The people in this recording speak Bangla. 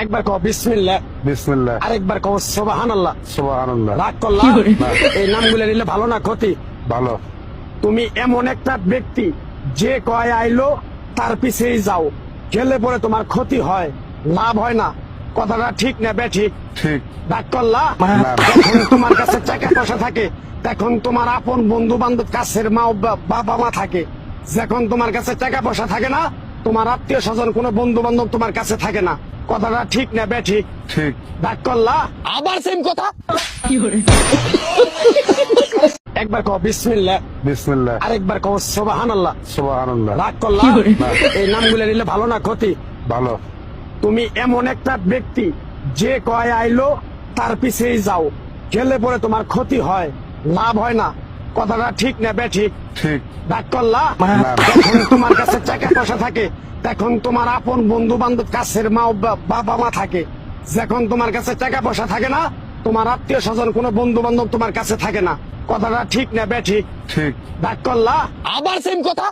একবার কও বিসমিল্লাহ, বিসমিল্লাহ, আরেকবার কও সুবহানাল্লাহ। সুবহানাল্লাহ। রাগ করলা? এই নামগুলো নিলে ভালো না ক্ষতি? ভালো। তুমি এমন একটা ব্যক্তি যে কয় আইলো তার পিছেই যাও, গেলে পরে তোমার ক্ষতি হয়, লাভ হয় না। কথাটা ঠিক না বেঠিক? ঠিক। রাগ করলা? না। যখন তোমার কাছে টাকা পয়সা থাকে তখন তোমার আপন বন্ধু বান্ধব, কাছের মা বাবা মা থাকে। যখন তোমার কাছে টাকা পয়সা থাকে না, তোমার আত্মীয় স্বজন কোনো বন্ধু বান্ধব তোমার কাছে থাকে না। কথাটা ঠিক না বেঠিক? ঠিক। রাগ করলা? আবার সেম কথা। একবার কও বিসমিল্লাহ, বিসমিল্লাহ, আরেকবার কও সুবহানাল্লাহ। সুবহানাল্লাহ। রাগ করলা? এই নামগুলো নিলে ভালো না ক্ষতি? ভালো। তুমি এমন একটা ব্যক্তি যে কয় আইলো তার পিছেই যাও, গেলে পরে তোমার ক্ষতি হয়, লাভ হয় না। কথাটা ঠিক না বেঠিক? ঠিক। রাগ করলা? না। যখন তোমার কাছে টাকা পয়সা থাকে তখন তোমার আপন বন্ধু বান্ধব, কাছের মা বাবা মা থাকে। যখন তোমার কাছে টাকা পয়সা থাকে না, তোমার আত্মীয় স্বজন কোনো বন্ধু বান্ধব তোমার কাছে থাকে না। কথাটা ঠিক না বেঠিক? ঠিক। রাগ করলা? আবার সেম কথা।